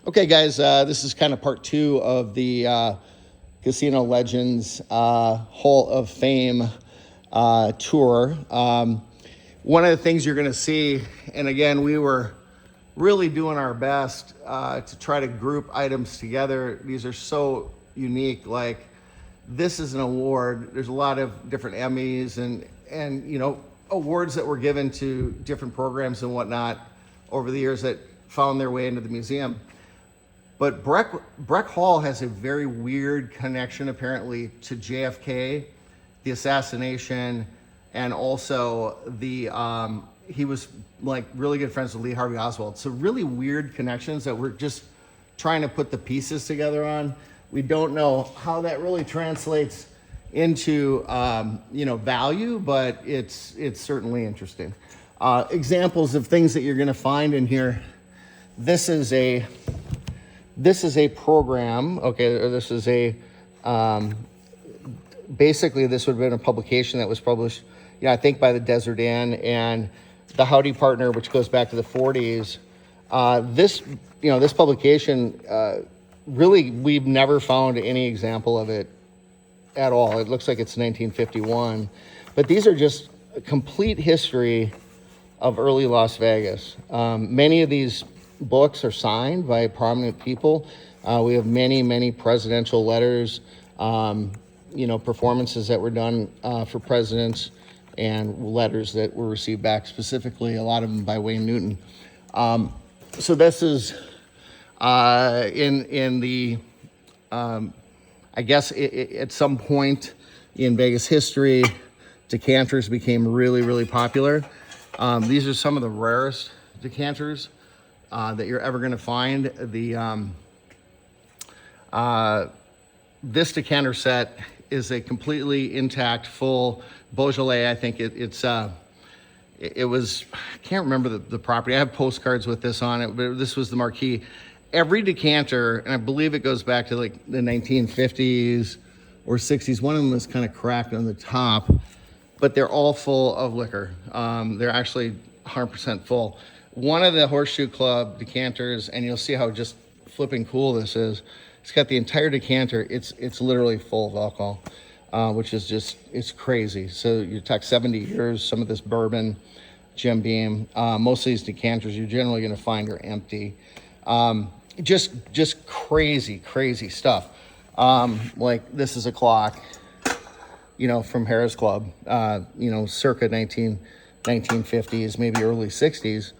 Okay, guys, this is kind of part two of the Casino Legends Hall of Fame tour. One of the things you're going to see, and again, we were really doing our best to try to group items together. These are so unique. Like, this is an award. There's a lot of different Emmys and you know, awards that were given to different programs and whatnot over the years that found their way into the museum. But Breck Hall has a very weird connection, apparently, to JFK, the assassination, and also the he was like really good friends with Lee Harvey Oswald. So really weird connections that we're just trying to put the pieces together on. We don't know how that really translates into you know, value, but it's certainly interesting. Examples of things that you're going to find in here. This is a program, okay, or this is a, basically this would have been a publication that was published, you know, I think by the Desert Inn and the Howdy Partner, which goes back to the 40s. This publication, really, we've never found any example of it at all. It looks like it's 1951, but these are just a complete history of early Las Vegas. Many of these books are signed by prominent people. We have many presidential letters, you know, performances that were done for presidents, and letters that were received back, specifically a lot of them by Wayne Newton. So this is in the I guess at some point in Vegas history, decanters became really popular. These are some of the rarest decanters that you're ever going to find. This decanter set is a completely intact, full Beaujolais. I think it was, I can't remember the property. I have postcards with this on it, but this was the marquee. Every decanter, and I believe it goes back to like the 1950s or 60s. One of them is kind of cracked on the top, but they're all full of liquor. They're actually 100% full. One of the Horseshoe Club decanters, and you'll see how just flipping cool this is. It's got the entire decanter. It's literally full of alcohol, which is just, it's crazy. So you talk 70 years, some of this bourbon, Jim Beam. Most of these decanters you're generally going to find are empty. Just crazy stuff. Like this is a clock, you know, from Harris Club, you know, circa 1950s, maybe early 60s.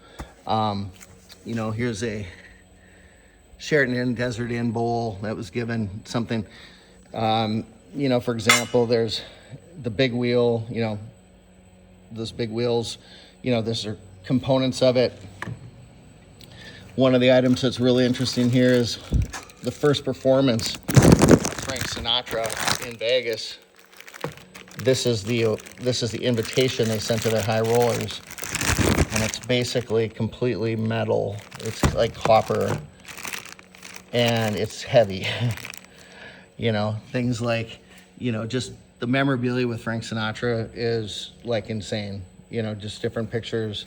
You know, here's a Sheraton Inn, Desert Inn bowl that was given something. You know, for example, there's the big wheel, you know, those big wheels, you know, these are components of it. One of the items that's really interesting here is the first performance of Frank Sinatra in Vegas. This is the invitation they sent to their high rollers, and it's basically completely metal. It's like copper, and it's heavy. You know, things like, you know, just the memorabilia with Frank Sinatra is like insane. You know, just different pictures,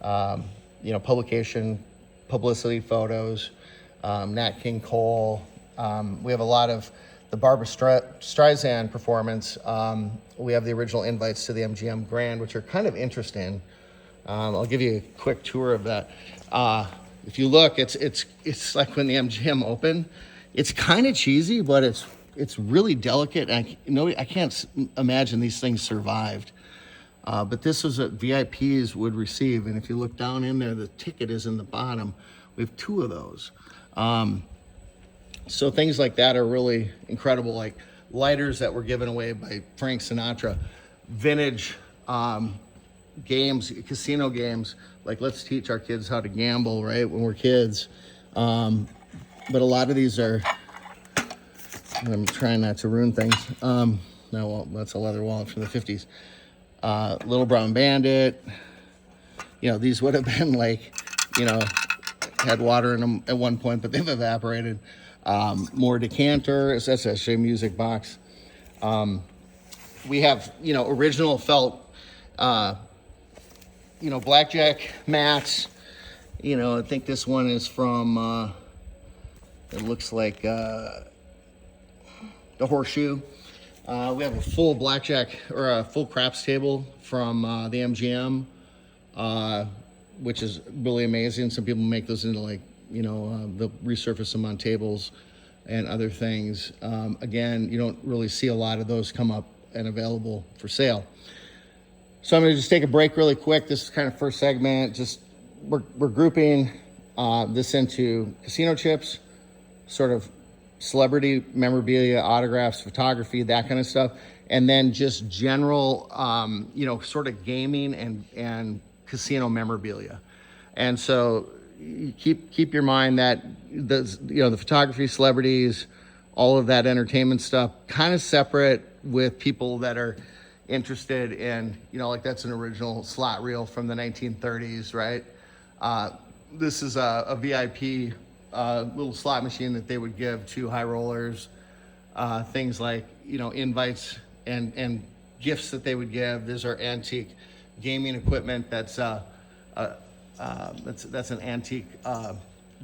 you know, publicity photos, Nat King Cole. We have a lot of the Barbra Streisand performance. We have the original invites to the MGM Grand, which are kind of interesting. I'll give you a quick tour of that. If you look, it's like when the MGM opened. It's kind of cheesy, but it's really delicate. And I can't imagine these things survived. But this was what VIPs would receive. And if you look down in there, the ticket is in the bottom. We have two of those. So things like that are really incredible, like lighters that were given away by Frank Sinatra, vintage games, casino games, like let's teach our kids how to gamble, right, when we're kids. But a lot of these are, I'm trying not to ruin things. No, well, that's a leather wallet from the 50s. Little Brown Bandit. You know, these would have been like, you know, had water in them at one point, but they've evaporated. More decanters. That's actually a music box. We have, you know, original felt, blackjack mats. You know, I think this one is from It looks like the horseshoe. We have a full blackjack or a full craps table from the MGM, which is really amazing. Some people make those into like, they'll resurface them on tables and other things. Again, you don't really see a lot of those come up and available for sale. So I'm going to just take a break really quick. This is kind of first segment. Just we're grouping this into casino chips, sort of celebrity memorabilia, autographs, photography, that kind of stuff, and then just general, sort of gaming and casino memorabilia. And so you keep your mind that the photography, celebrities, all of that entertainment stuff, kind of separate with people that are interested in, like that's an original slot reel from the 1930s, right? This is a VIP little slot machine that they would give to high rollers, things like, invites and gifts that they would give. These are antique gaming equipment. That's an antique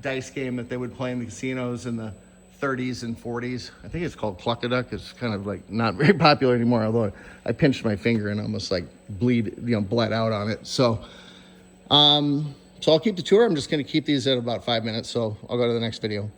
dice game that they would play in the casinos in the 30s and 40s. I think it's called Cluck-a-Duck. It's kind of like not very popular anymore, although I pinched my finger and almost like bled out on it. So I'll keep the tour. I'm just going to keep these at about 5 minutes, so I'll go to the next video.